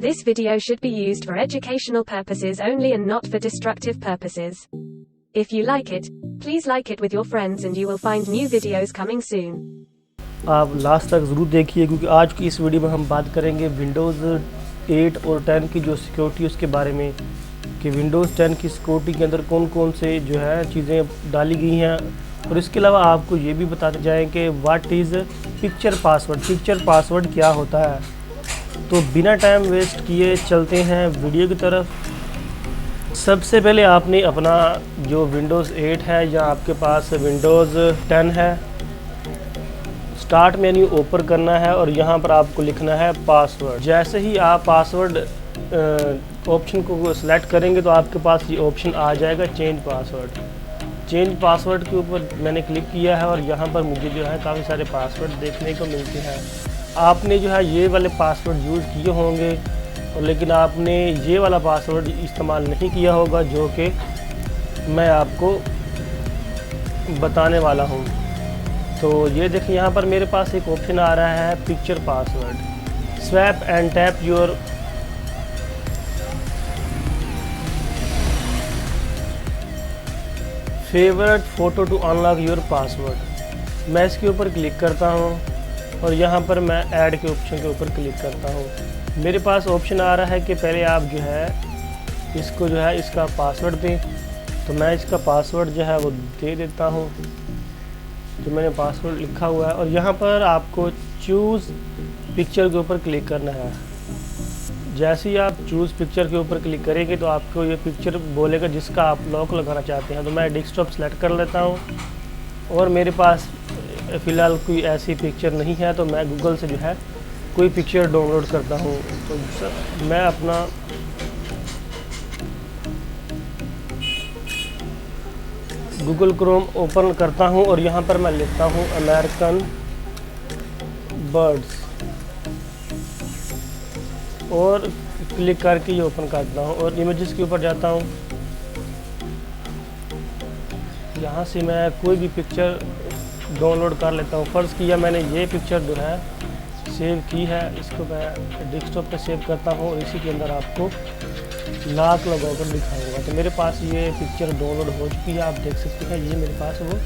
This video should be used for educational purposes only and not for destructive purposes. If you like it, please like it with your friends and you will find new videos coming soon. आप last तक ज़रूर देखिए क्योंकि आज की इस video में हम बात करेंगे विंडोज़ 8 और 10 की जो सिक्योरिटी उसके बारे में कि विंडोज़ 10 की सिक्योरिटी के अंदर कौन कौन से जो है चीज़ें डाली गई हैं। और इसके अलावा आपको ये भी बताते जाएं कि what is picture password, picture password क्या होता है। तो बिना टाइम वेस्ट किए चलते हैं वीडियो की तरफ। सबसे पहले आपने अपना जो विंडोज़ 8 है या आपके पास विंडोज़ 10 है, स्टार्ट मेन्यू ओपन करना है और यहाँ पर आपको लिखना है पासवर्ड। जैसे ही आप पासवर्ड ऑप्शन को सिलेक्ट करेंगे तो आपके पास ये ऑप्शन आ जाएगा चेंज पासवर्ड। चेंज पासवर्ड के ऊपर मैंने क्लिक किया है और यहाँ पर मुझे जो है काफ़ी सारे पासवर्ड देखने को मिलते हैं। आपने जो है ये वाले पासवर्ड यूज़ किए होंगे और लेकिन आपने ये वाला पासवर्ड इस्तेमाल नहीं किया होगा जो कि मैं आपको बताने वाला हूँ। तो ये देखिए यहाँ पर मेरे पास एक ऑप्शन आ रहा है picture password. Swipe and tap your favourite photo to unlock your password. मैं इसके ऊपर क्लिक करता हूँ और यहाँ पर मैं ऐड के ऑप्शन के ऊपर क्लिक करता हूँ। मेरे पास ऑप्शन आ रहा है कि पहले आप जो है इसको जो है इसका पासवर्ड दें। तो मैं इसका पासवर्ड जो है वो दे देता हूँ जो मैंने पासवर्ड लिखा हुआ है। और यहाँ पर आपको चूज़ पिक्चर के ऊपर क्लिक करना है। जैसे ही आप चूज़ पिक्चर के ऊपर क्लिक करेंगे तो आपको ये पिक्चर बोलेगा जिसका आप लॉक लगाना चाहते हैं। तो मैं डेस्कटॉप सेलेक्ट कर लेता हूँ और मेरे पास फ़िलहाल कोई ऐसी पिक्चर नहीं है तो मैं गूगल से जो है कोई पिक्चर डाउनलोड करता हूँ। तो मैं अपना गूगल क्रोम ओपन करता हूँ और यहाँ पर मैं लिखता हूँ अमेरिकन बर्ड्स और क्लिक करके ये ओपन करता हूँ और इमेजेस के ऊपर जाता हूँ। यहाँ से मैं कोई भी पिक्चर डाउनलोड कर लेता हूँ। फ़र्ज़ किया मैंने ये पिक्चर जो है सेव की है, इसको मैं डेस्कटॉप पे सेव करता हूँ और इसी के अंदर आपको लॉक लगाकर दिखाऊंगा। तो मेरे पास ये पिक्चर डाउनलोड हो चुकी है, आप देख सकते हैं ये मेरे पास वो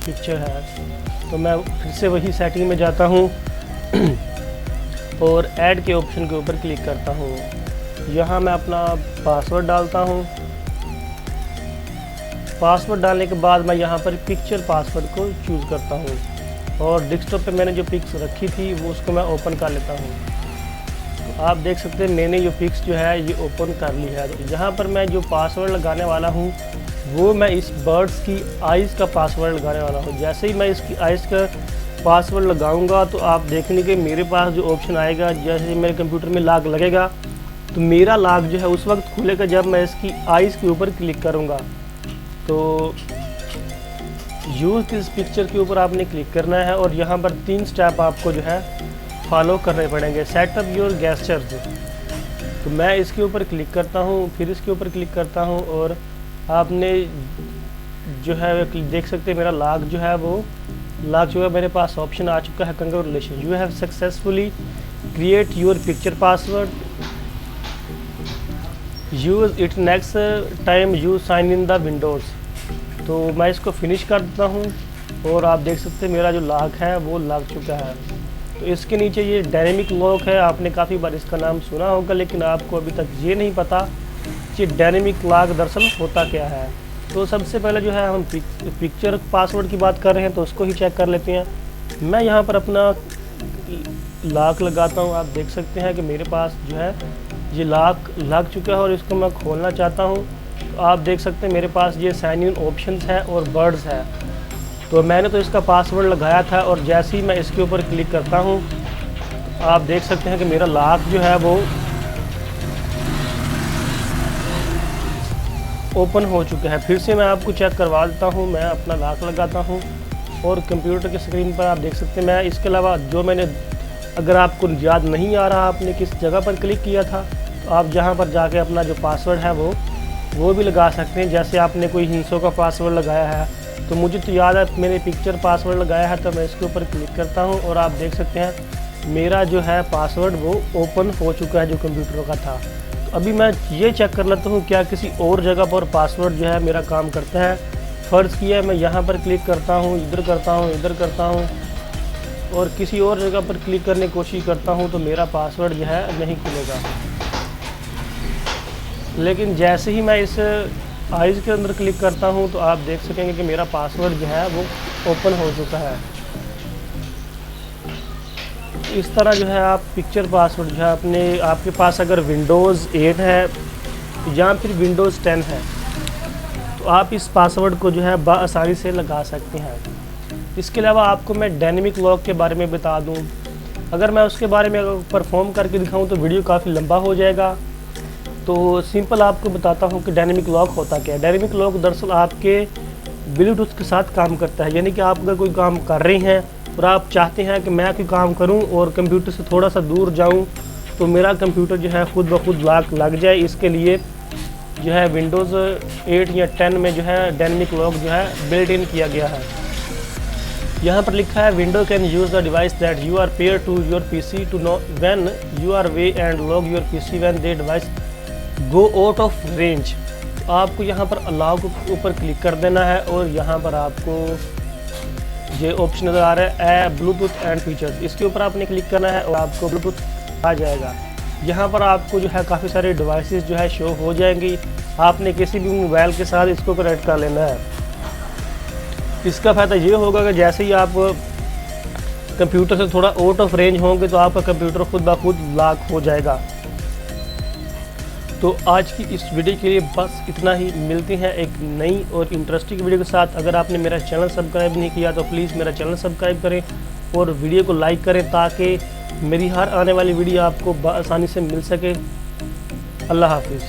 पिक्चर है। तो मैं फिर से वही सेटिंग में जाता हूँ और ऐड के ऑप्शन के ऊपर क्लिक करता हूँ। यहाँ मैं अपना पासवर्ड डालता हूँ। पासवर्ड डालने के बाद मैं यहाँ पर पिक्चर पासवर्ड को चूज़ करता हूँ और डेस्कटॉप पे मैंने जो पिक्स रखी थी वो उसको मैं ओपन कर लेता हूँ। तो आप देख सकते हैं मैंने ये पिक्स जो है ये ओपन कर ली है। तो यहाँ पर मैं जो पासवर्ड लगाने वाला हूँ वो मैं इस बर्ड्स की आइज़ का पासवर्ड लगाने वाला हूँ। जैसे ही मैं इसकी आइज़ का पासवर्ड लगाऊंगा तो आप देखेंगे कि मेरे पास जो ऑप्शन आएगा, जैसे मेरे कंप्यूटर में लॉक लगेगा तो मेरा लॉक जो है उस वक्त खुलेगा जब मैं इसकी आइज़ के ऊपर क्लिक करूँगा। तो यूज़ दिस पिक्चर के ऊपर आपने क्लिक करना है और यहाँ पर 3 स्टेप आपको जो है फॉलो करने पड़ेंगे। सेटअप योर गेस्चर्स, तो मैं इसके ऊपर क्लिक करता हूँ, फिर इसके ऊपर क्लिक करता हूँ और आपने जो है देख सकते हैं मेरा लॉक जो है वो लॉक जो है मेरे पास ऑप्शन आ चुका है। Congratulation, you have successfully create your picture password, use it next time you sign in the Windows. तो मैं इसको फिनिश कर देता हूँ और आप देख सकते हैं मेरा जो लॉक है वो लग चुका है। तो इसके नीचे ये डायनेमिक लॉक है, आपने काफ़ी बार इसका नाम सुना होगा लेकिन आपको अभी तक ये नहीं पता कि डायनेमिक लॉक दरअसल होता क्या है। तो सबसे पहले जो है हम पिक्चर पासवर्ड की बात कर रहे हैं तो उसको ही चेक कर लेते हैं। मैं यहाँ पर अपना लॉक लगाता हूँ। आप देख सकते हैं कि मेरे पास जो है ये लॉक लग चुका है और इसको मैं खोलना चाहता हूँ। तो आप देख सकते हैं मेरे पास ये साइन इन ऑप्शंस है और बर्ड्स है। तो मैंने तो इसका पासवर्ड लगाया था और जैसे ही मैं इसके ऊपर क्लिक करता हूँ आप देख सकते हैं कि मेरा लॉक जो है वो ओपन हो चुका है। फिर से मैं आपको चेक करवा देता हूँ। मैं अपना लॉक लगाता हूँ और कंप्यूटर की स्क्रीन पर आप देख सकते हैं मैं इसके अलावा जो मैंने, अगर आपको याद नहीं आ रहा आपने किस जगह पर क्लिक किया था तो आप जहाँ पर जाके अपना जो पासवर्ड है वो भी लगा सकते हैं। जैसे आपने कोई हिंसों का पासवर्ड लगाया है तो मुझे तो याद है मैंने पिक्चर पासवर्ड लगाया है, तो मैं इसके ऊपर क्लिक करता हूँ और आप देख सकते हैं मेरा जो है पासवर्ड वो ओपन हो चुका है जो कंप्यूटर का था। तो अभी मैं ये चेक कर लेता हूँ क्या किसी और जगह पर पासवर्ड जो है मेरा काम करता है। फ़र्ज़ किया मैं यहाँ पर क्लिक करता हूँ, इधर करता हूँ, इधर करता हूँ और किसी और जगह पर क्लिक करने की कोशिश करता हूँ तो मेरा पासवर्ड जो है नहीं खुलेगा। लेकिन जैसे ही मैं इस आइज़ के अंदर क्लिक करता हूँ तो आप देख सकेंगे कि मेरा पासवर्ड जो है वो ओपन हो चुका है। इस तरह जो है आप पिक्चर पासवर्ड जो है आपके पास अगर विंडोज़ 8 है या फिर विंडोज़ 10 है तो आप इस पासवर्ड को जो है बआसानी से लगा सकते हैं। इसके अलावा आपको मैं डायनेमिक लॉक के बारे में बता दूं। अगर मैं उसके बारे में परफॉर्म करके दिखाऊं तो वीडियो काफ़ी लंबा हो जाएगा। तो सिंपल आपको बताता हूं कि डायनेमिक लॉक होता क्या है। डायनेमिक लॉक दरअसल आपके ब्लूटूथ के साथ काम करता है, यानी कि आप अगर कोई काम कर रही हैं और आप चाहते हैं कि मैं कोई काम करूं और कंप्यूटर से थोड़ा सा दूर जाऊं तो मेरा कंप्यूटर जो है खुद ब खुद लॉक लग जाए, इसके लिए जो है विंडोज़ 8 या 10 में जो है डायनेमिक लॉक जो है बिल्ट इन किया गया है। यहाँ पर लिखा है window can use the device that you are pair to your PC to know when you are away and lock your PC when the device go out of range. आपको यहाँ पर अलाउ के ऊपर क्लिक कर देना है और यहाँ पर आपको ये ऑप्शन नज़र आ रहा है ब्लूटूथ एंड फीचर्स, इसके ऊपर आपने क्लिक करना है और आपको ब्लूटूथ आ जाएगा। यहाँ पर आपको जो है काफ़ी सारे डिवाइसेस जो है शो हो जाएंगी। आपने किसी भी मोबाइल के साथ इसको कनेक्ट कर लेना है। इसका फ़ायदा ये होगा कि जैसे ही आप कंप्यूटर से थोड़ा आउट ऑफ रेंज होंगे तो आपका कंप्यूटर खुद ब खुद लॉक हो जाएगा। तो आज की इस वीडियो के लिए बस इतना ही। मिलते हैं एक नई और इंटरेस्टिंग वीडियो के साथ। अगर आपने मेरा चैनल सब्सक्राइब नहीं किया तो प्लीज़ मेरा चैनल सब्सक्राइब करें और वीडियो को लाइक करें ताकि मेरी हर आने वाली वीडियो आपको आसानी से मिल सके। अल्लाह हाफिज़।